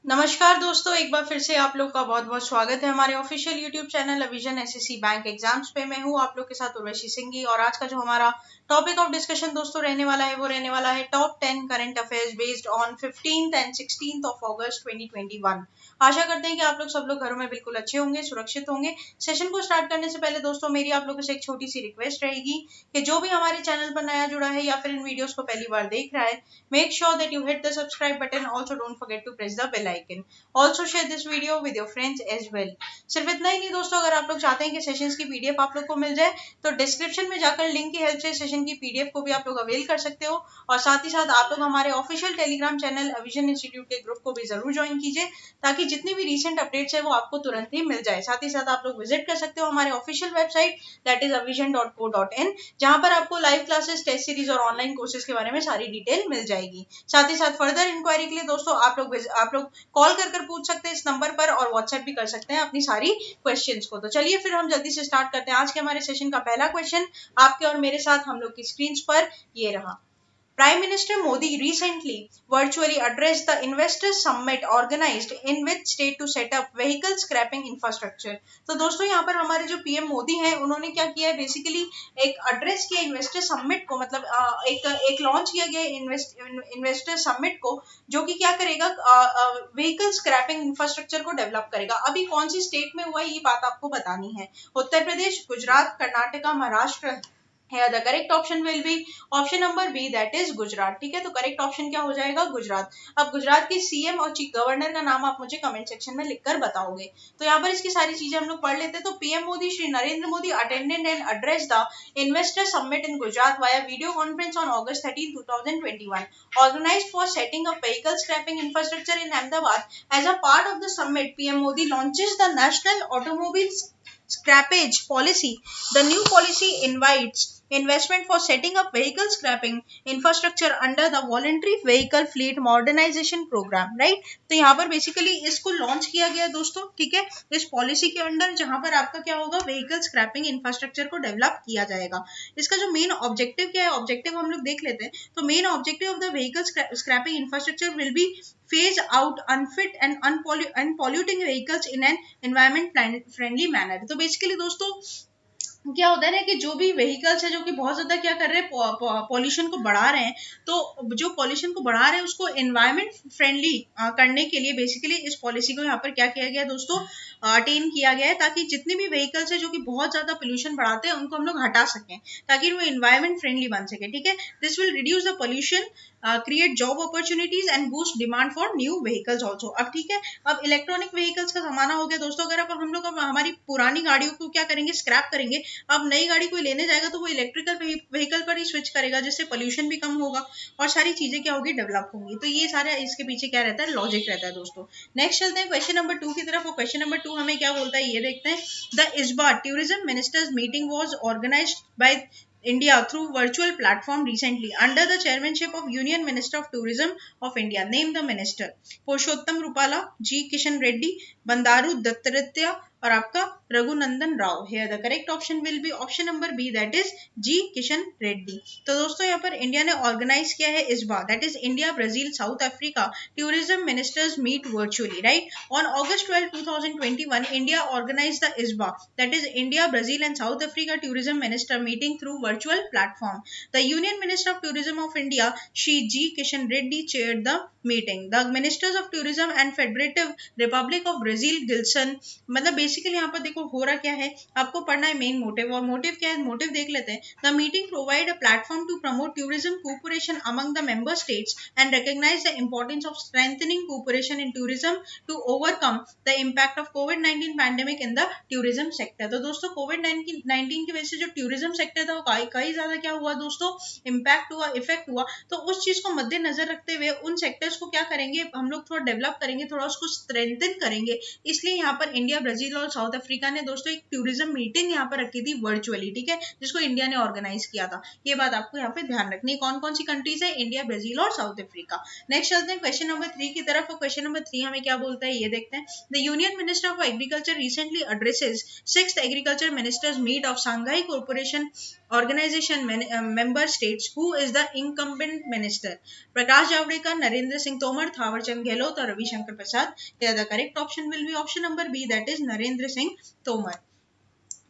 नमस्कार दोस्तों, एक बार फिर से आप लोग का बहुत बहुत स्वागत है हमारे ऑफिशियल यूट्यूब चैनल अविजन एसएससी बैंक एग्जाम्स पे। मैं हूँ आप लोग के साथ उर्वशी सिंघी और आज का जो हमारा टॉपिक ऑफ डिस्कशन दोस्तों रहने वाला है वो रहने वाला है top 10 current affairs based on 15th and 16th of अगस्त 2021। आशा करते हैं कि आप लोग सब लोग घरों में बिल्कुल अच्छे होंगे, सुरक्षित होंगे। सेशन को स्टार्ट करने से पहले दोस्तों मेरी आप लोगों से एक छोटी सी रिक्वेस्ट रहेगी कि जो भी हमारे चैनल पर नया जुड़ा है या फिर इन वीडियोस को पहली बार देख रहा है, make sure that you hit the subscribe button. Also don't forget to press the bell icon. Also share this video with your friends as well. सिर्फ इतना ही नहीं दोस्तों, अगर आप लोग चाहते हैं कि सेशंस की पीडीएफ आप लोग को मिल जाए तो डिस्क्रिप्शन में जाकर लिंक की हेल्प से सेशन की पीडीएफ को भी आप लोग अवेल कर सकते हो। और साथ ही साथ आप लोग हमारे ऑफिशियल टेलीग्राम चैनल अविजन इंस्टीट्यूट के ग्रुप को भी जरूर ज्वाइन कीजिए, ताकि जितनी भी रिसेंट अपडेट्स है वो आपको तुरंत ही मिल जाए। साथ ही साथ आप लोग विजिट कर सकते हो हमारे official website that is avision.co.in, जहां पर आपको लाइव क्लासेस, टेस्ट सीरीज और ऑनलाइन कोर्सेज के बारे में सारी डिटेल मिल जाएगी। साथ ही साथ फर्दर इंक्वायरी के लिए दोस्तों आप लोग कॉल कर पूछ सकते हैं इस नंबर पर, और व्हाट्सएप भी कर सकते हैं अपनी सारी क्वेश्चंस को। तो चलिए फिर हम जल्दी से स्टार्ट करते हैं। आज के हमारे सेशन का पहला क्वेश्चन आपके और मेरे साथ हम लोग की स्क्रीन पर ये रहा। Prime Minister Modi recently virtually addressed the investors summit organized in which state to set up vehicle scrapping infrastructure। तो दोस्तों यहाँ पर हमारे जो पीएम मोदी हैं उन्होंने क्या किया है, बेसिकली एक एड्रेस किया इन्वेस्टर समिट को, मतलब एक लॉन्च किया गया इन्वेस्टर समिट को, जो कि क्या करेगा, व्हीकल स्क्रैपिंग इंफ्रास्ट्रक्चर को डेवलप करेगा। अभी कौन सी स्टेट में हुआ ये बात आपको बतानी है। Uttar Pradesh, Gujarat, Karnataka, Maharashtra. Here the correct option will be option number B, that is Gujarat. ठीक है, तो करेक्ट ऑप्शन क्या हो जाएगा, गुजरात। अब गुजरात के सीएम और चीफ गवर्नर का नाम आप मुझे कमेंट सेक्शन में लिखकर बताओगे। तो यहाँ पर इसकी सारी चीजें हम लोग पढ़ लेते हैं। तो PM Modi Shri Narendra Modi attended and address the investor summit in Gujarat via video conference on August 13, 2021, organized for setting up vehicle scrapping infrastructure in Ahmedabad। As a part of the summit, PM Modi launches the National Automobile Scrappage Policy। The new policy invites investment for setting up vehicle scrapping infrastructure under the voluntary vehicle fleet modernization program, right। तो यहाँ पर basically इसको launch किया गया दोस्तों, ठीक है, इस पॉलिसी के अंडर, जहां पर आपका क्या होगा, व्हीकल स्क्रैपिंग इंफ्रास्ट्रक्चर को डेवलप किया जाएगा। इसका जो मेन ऑब्जेक्टिव क्या है, ऑब्जेक्टिव हम लोग देख लेते हैं। तो main objective of the vehicle scrapping infrastructure will be phase out unfit and unpolluting vehicles in an environment friendly manner। तो बेसिकली दोस्तों क्या होता है ना कि जो भी व्हीकल्स है जो कि बहुत ज्यादा क्या कर रहे हैं, पॉल्यूशन को बढ़ा रहे हैं, तो जो पॉल्यूशन को बढ़ा रहे हैं उसको एनवायरमेंट फ्रेंडली करने के लिए बेसिकली इस पॉलिसी को यहाँ पर क्या किया गया है दोस्तों, अटेन किया गया है, ताकि जितने भी व्हीकल्स है जो कि बहुत ज्यादा पोल्यूशन बढ़ाते हैं उनको हम लोग हटा सकें, ताकि वो एनवायरमेंट फ्रेंडली बन सके। ठीक है, this will reduce the pollution, create job opportunities and boost demand for new vehicles also. अब ठीक है, अब इलेक्ट्रॉनिक व्हीकल्स का जमाना हो गया दोस्तों। अगर हम लोग हमारी पुरानी गाड़ियों को क्या करेंगे, स्क्रैप करेंगे, अब नई गाड़ी कोई लेने जाएगा तो वो इलेक्ट्रिकल व्हीकल पर ही स्विच करेगा, जिससे पोल्यूशन भी कम होगा और सारी चीजें क्या होगी, डेवलप होंगी। तो ये सारा इसके पीछे क्या रहता है, लॉजिक रहता है दोस्तों। नेक्स्ट चलते हैं क्वेश्चन नंबर 2 की तरफ। और क्वेश्चन नंबर 2 हमें क्या बोलता है ये देखते हैं। द इस्बा tourism ministers meeting was organised by India through virtual platform recently under the chairmanship of Union Minister of Tourism of India। Name the minister। पुरुषोत्तम रूपाला, जी किशन रेड्डी, बंदारू दत्तात्रेय और आपका Raghunandan Rao. Here the correct option will be option number B, that is जी किशन रेड्डी। तो दोस्तों यहाँ पर India ने organise किया है इस्बा, that is India, Brazil, South Africa tourism ministers meet virtually, right। On August 12, 2021, India organized the ISBA, that is India, Brazil and South Africa tourism minister meeting through virtual platform। The Union Minister of Tourism of India, Shri G Kishan Reddy, chaired the meeting। The ministers of tourism and Federative Republic of Brazil, Gilson, मतलब basically यहाँ पर देखो हो रहा क्या है, आपको पढ़ना है मेन मोटिव। और मोटिव क्या है, मोटिव देख लेते हैं। The meeting provide a platform to promote tourism cooperation among the member states and recognise the importance of strengthening cooperation in tourism to overcome the impact of कोविड-19 pandemic in the tourism sector. तो दोस्तों कोविड-19 की वजह से जो tourism sector था वो कई ज्यादा क्या हुआ दोस्तों, इम्पैक्ट हुआ, इफेक्ट हुआ। तो उस चीज को मद्देनजर रखते हुए उन सेक्टर्स को क्या करेंगे, हम लोग थोड़ा डेवलप करेंगे, थोड़ा उसको स्ट्रेंथन करेंगे। इसलिए यहाँ पर इंडिया, ब्राजील और साउथ अफ्रीका अफ्रीका ने दोस्तों एक टूरिज्म मीटिंग यहाँ पर रखी थी वर्चुअली, ठीक है, जिसको इंडिया ने ऑर्गेनाइज किया था। ये बात आपको यहाँ पे ध्यान रखनी है। कौन कौन सी कंट्रीज है? इंडिया, ब्राजील और साउथ अफ्रीका। नेक्स्ट चलते हैं क्वेश्चन नंबर 3 की तरफ। और क्वेश्चन नंबर 3 हमें क्या बोलता है ये देखते हैं। The union minister of agriculture recently addresses 6th agriculture ministers meet of Shanghai cooperation organization member states. Who is the incumbent minister? Prakash Javadekar, Narendra Singh Tomar, Thawarchand Gehlot or Ravi Shankar Prasad. Here the correct option will be option number B, that is Narendra Singh Tomar.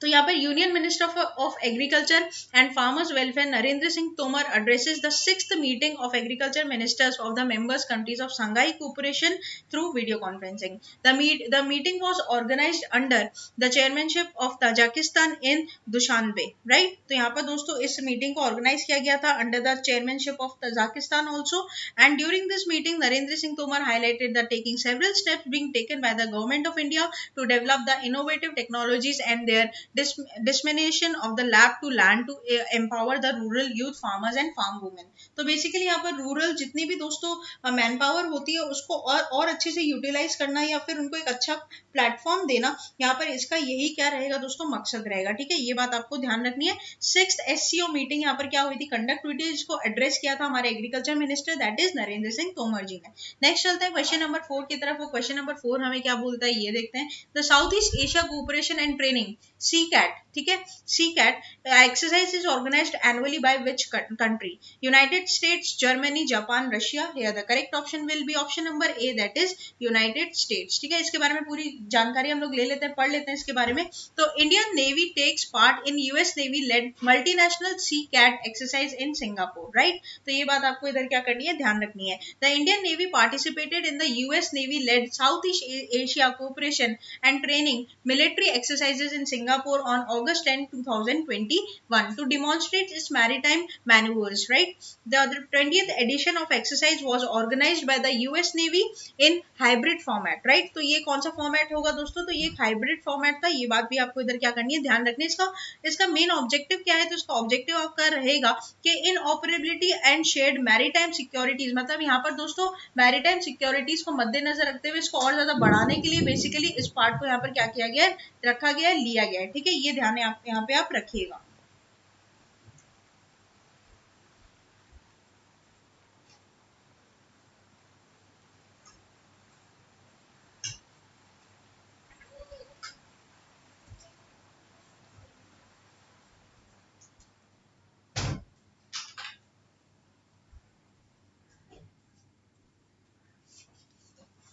तो यहाँ पर union minister of agriculture and farmers welfare Narendra Singh Tomar addresses the 6th meeting of agriculture ministers of the members countries of Shanghai cooperation through video conferencing. The meeting was organised under the chairmanship of Tajikistan in Dushanbe, right. तो यहाँ पर दोस्तों इस meeting को organise किया गया था under the chairmanship of Tajikistan also. And during this meeting Narendra Singh Tomar highlighted the taking several steps being taken by the government of India to develop the innovative technologies and their dissemination of the lab to land to empower the rural youth farmers and farm women। तो basically यहाँ पर rural जितनी भी दोस्तों man power होती है उसको और अच्छे से यूटिलाइज करना या फिर उनको एक अच्छा प्लेटफॉर्म देना, यहाँ पर इसका यही क्या रहेगा दोस्तों मकसद रहेगा, ठीक है। ये बात आपको ध्यान रखनी है। 6th SCO मीटिंग यहाँ पर क्या हुई थी, कंडक्ट हुई थी, जिसको एड्रेस किया था हमारे agriculture minister that is Narendra Singh Tomar ji ने। नेक्स्ट चलते हैं क्वेश्चन नंबर 4 की तरफ। वो क्वेश्चन नंबर 4 हमें क्या बोलता है ये देखते हैं। The south east Asia cooperation and training CCAT, ठीक है, CCAT exercise is organized annually by which country? United States, Germany, Japan, Russia. Here the correct option will be option number A, that is United States, ठीक है। इसके बारे में पूरी जानकारी हम लोग ले लेते हैं, पढ़ लेते हैं इसके बारे में। तो Indian Navy takes part in US Navy led multinational CCAT exercise in Singapore, right? तो ये बात आपको इधर क्या करनी है, ध्यान रखनी है। The Indian Navy participated in the US Navy led Southeast Asia cooperation and training military exercises in Singapore on August 10, 2021 to demonstrate its maritime maneuvers, right? The 20th edition of exercise was organized by the US Navy in hybrid format, right? तो ये कौन सा format होगा दोस्तों, तो ये hybrid format था। ये बात भी आपको इधर क्या करनी है, ध्यान रखनी है। इसका मेन ऑब्जेक्टिव क्या है, तो इसका ऑब्जेक्टिव आपका रहेगा कि interoperability and shared maritime securities, मतलब यहाँ पर दोस्तों मैरीटाइम सिक्योरिटीज को मद्देनजर रखते हुए इसको और ज्यादा बढ़ाने के लिए बेसिकली इस पार्ट को यहाँ पर क्या किया गया है, रखा गया है, लिया गया है, ठीक है। ये ध्यान यहाँ पे आप रखिएगा।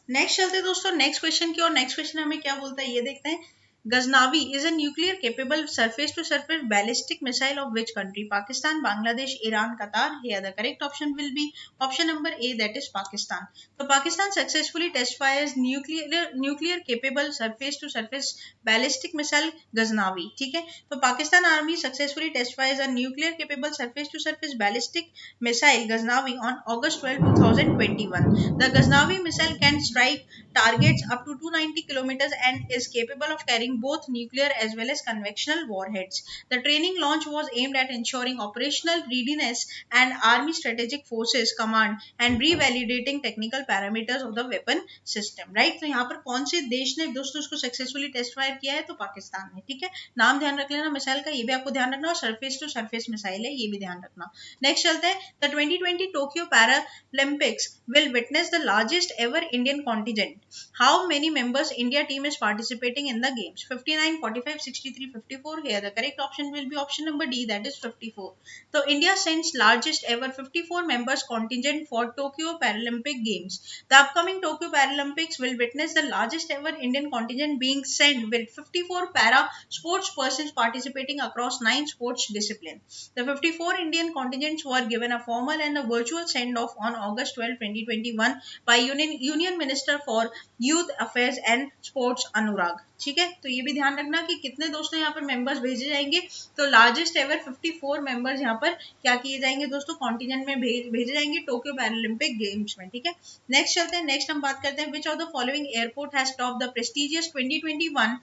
नेक्स्ट चलते हैं दोस्तों नेक्स्ट क्वेश्चन की और। नेक्स्ट क्वेश्चन हमें क्या बोलता है ये देखते हैं। Ghaznavi is a nuclear capable surface to surface ballistic missile of which country? Pakistan, Bangladesh, Iran, Qatar. Here the correct option will be option number A, that is Pakistan. So Pakistan successfully test fires nuclear capable surface to surface ballistic missile Ghaznavi, ठीक है। तो Pakistan army successfully test fires a nuclear capable surface to surface ballistic missile Ghaznavi on August 12, 2021. The Ghaznavi missile can strike targets up to 290 kilometers and is capable of carrying both nuclear as well as conventional warheads. The training launch was aimed at ensuring operational readiness and Army Strategic Forces Command and revalidating technical parameters of the weapon system. Right? तो यहाँ पर कौन से देश ने दोस्तों उसको successfully test fire किया है, तो पाकिस्तान ने, ठीक है। नाम ध्यान रख लेना मिसाइल का, ये भी आपको ध्यान रखना, और सरफेस टू सरफेस मिसाइल है, ये भी ध्यान रखना। नेक्स्ट चलते हैं। The 2020 Tokyo Paralympics will witness the largest ever Indian contingent. How many members India team is participating in the games? 59, 45, 63, 54. Here the correct option will be option number D, that is 54. So India sends largest ever 54 members contingent for Tokyo Paralympic Games. The upcoming Tokyo Paralympics will witness the largest ever Indian contingent being sent with 54 para sports persons participating across 9 sports disciplines. The 54 Indian contingents were given a formal and a virtual send-off on August 12, 2021 by Union Minister for Youth Affairs and Sports Anurag, ठीक है। तो ये भी ध्यान रखना कि कितने दोस्तों यहाँ पर मेंबर्स भेजे जाएंगे, तो लार्जेस्ट एवर 54 मेंबर्स यहाँ पर क्या किए जाएंगे दोस्तों, कॉन्टिजेंट में भेजे जाएंगे टोक्यो पैरालंपिक गेम्स में, ठीक है। नेक्स्ट चलते हैं। नेक्स्ट हम बात करते हैं which of the following airport has top the prestigious 2021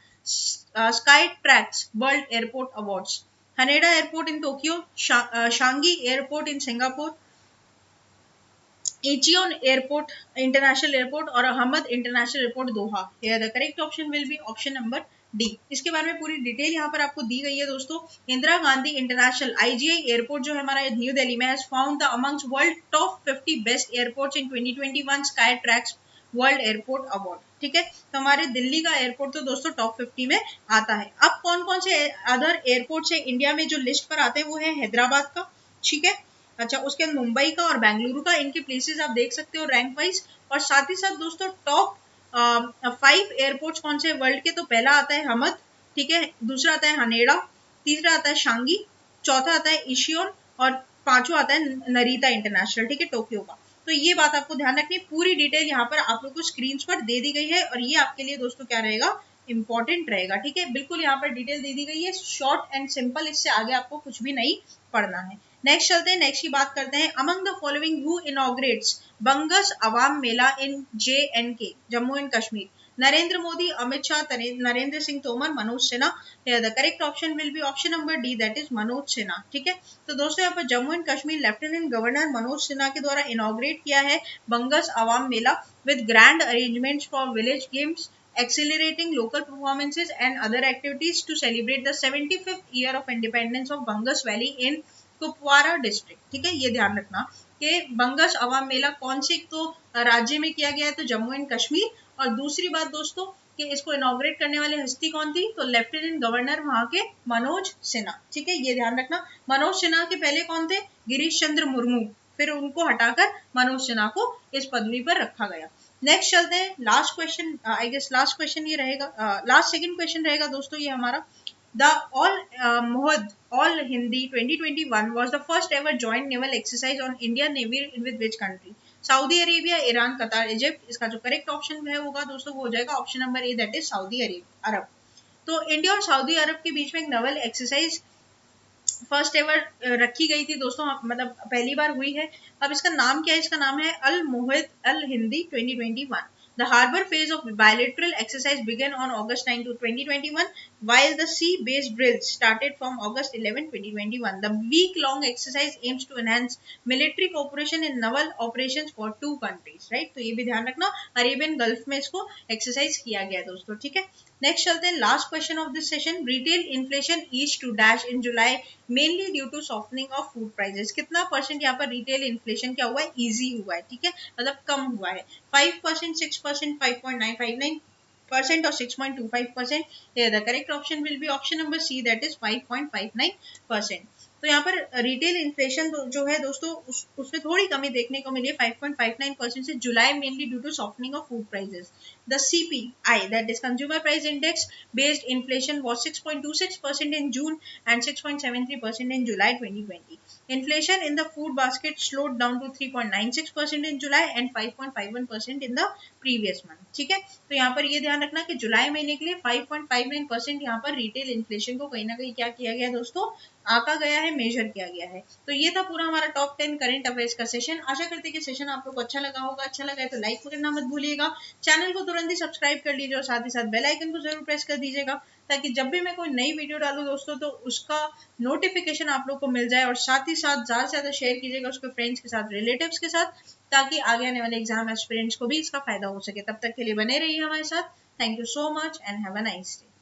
Skytrax world airport awards? Haneda airport in Tokyo, Changi airport in Singapore, Incheon International Airport or Hamad International Airport Doha. Here the correct option will be option number D. इसके बारे में पूरी detail यहाँ पर आपको दी गई है दोस्तों। Indira Gandhi international IGI airport जो है हमारा न्यू दिल्ली में has found the amongst world top 50 best airports in 2021 Skytrax world airport award. ठीक है, तो हमारे दिल्ली का एयरपोर्ट तो दोस्तों टॉप 50 में आता है। अब कौन कौन से अदर एयरपोर्ट है इंडिया में जो लिस्ट पर आते हैं वो है हैदराबाद का, ठीक है, अच्छा उसके बाद मुंबई का और बेंगलुरु का, इनके प्लेसेस आप देख सकते हो रैंक वाइज। और साथ ही साथ दोस्तों टॉप 5 एयरपोर्ट्स कौन से वर्ल्ड के, तो पहला आता है हमद, ठीक है, दूसरा आता है हनेड़ा, तीसरा आता है शांगी, चौथा आता है इशियोन और पांचवा आता है नरीता इंटरनेशनल, ठीक है, टोक्यो का। तो ये बात आपको ध्यान रखनी, पूरी डिटेल यहाँ पर आप लोग को स्क्रीन पर दे दी गई है और ये आपके लिए दोस्तों क्या रहेगा, इंपॉर्टेंट रहेगा। ठीक है, बिल्कुल यहाँ पर डिटेल दे दी गई है, शॉर्ट एंड सिंपल, इससे आगे आपको कुछ भी नहीं पढ़ना है। नेक्स्ट चलते हैं, नेक्स्ट की बात करते हैं। Among the following who inaugurates Bangus Awam Mela in JNK Jammu and Kashmir? Narendra Modi, Amit Shah, Narendra Singh Tomar, Manoj Sinha. The correct option will be option number D, that is Manoj Sinha. ठीक है, तो दोस्तों यहाँ पर Jammu and Kashmir lieutenant governor Manoj Sinha के द्वारा इनॉग्रेट किया है Bangus Awam Mela with grand arrangements for village games, accelerating local performances and other activities to celebrate the 75th year of independence of Bangas Valley in Kupwara district. ठीक है, ये ध्यान रखना कि बंगस अवाम मेला कौन से तो राज्य में किया गया है, तो जम्मू एंड कश्मीर। और दूसरी बात दोस्तों कि इसको इनॉग्रेट करने वाली हस्ती कौन थी, तो लेफ्टिनेंट गवर्नर वहां के मनोज सिन्हा। ठीक है, ये ध्यान रखना। मनोज सिन्हा के पहले कौन थे, गिरीश चंद्र मुर्मू, फिर उनको हटाकर मनोज सिन्हा को इस पदवी पर रखा गया। नेक्स्ट चलते हैं, last question, I guess last question ये रहेगा, लास्ट सेकंड क्वेश्चन रहेगा दोस्तों ये हमारा। The All Hindi 2021 was the first ever joint naval exercise on Indian Navy with which country? Saudi Arabia, Iran, कतार, इजिप्ट। इसका जो करेक्ट ऑप्शन है होगा दोस्तों वो हो जाएगा option number A, that is Saudi Arabia. तो इंडिया और सऊदी अरब के बीच में एक नवल एक्सरसाइज फर्स्ट एवर रखी गई थी दोस्तों, मतलब पहली बार हुई है। अब इसका नाम क्या है, इसका नाम है अल मुहित अल Hindi 2021। The harbor phase of bilateral exercise began on August 9 to 2021, while the sea-based drills started from August 11, 2021. The week-long exercise aims to enhance military cooperation in naval operations for two countries. Right? तो ये भी ध्यान रखना, Arabian gulf में इसको exercise किया गया दोस्तों। ठीक है, नेक्स्ट चलते हैं, last question of this session. Retail inflation eases to dash in July mainly due to softening of food prices. कितना परसेंट यहाँ पर रिटेल इन्फ्लेशन क्या हुआ है, इजी हुआ है, ठीक है, मतलब कम हुआ है। 5%, 6%, 5.959% और 6.25%। The correct option will be option number c, that is 5.59%। तो यहाँ पर रिटेल इन्फ्लेशन जो है दोस्तों उसमें थोड़ी कमी देखने को मिली है 5.59% से जुलाई, mainly due to softening of food prices. The CPI, that is Consumer Price Index based inflation, was 6.26% in June and 6.73% in July 2020. Inflation in the food basket slowed down to 3.96% in July and 5.51% in the previous month. ठीक है, तो यहाँ पर ये ध्यान रखना कि जुलाई महीने के लिए 5.59% यहाँ पर रिटेल इन्फ्लेशन को कहीं ना कहीं क्या किया गया दोस्तों, आका गया है, मेजर किया गया है। तो ये था पूरा हमारा टॉप 10 करंट अफेयर्स का सेशन। आशा करते हैं कि सेशन आप लोग को अच्छा लगा होगा। अच्छा लगा है तो लाइक करना मत भूलिएगा, चैनल को तुरंत ही सब्सक्राइब कर लीजिए और साथ ही साथ बेल आइकन को जरूर प्रेस कर दीजिएगा ताकि जब भी मैं कोई नई वीडियो डालूं दोस्तों तो उसका नोटिफिकेशन आप लोग को मिल जाए। और साथ ही साथ ज़्यादा से ज़्यादा शेयर कीजिएगा उसके फ्रेंड्स के साथ, रिलेटिव्स के साथ, ताकि आगे आने वाले एग्जाम एस्पिरेंट्स को भी इसका फायदा हो सके। तब तक के लिए बने रहिए हमारे साथ। Thank you so much and have a nice day.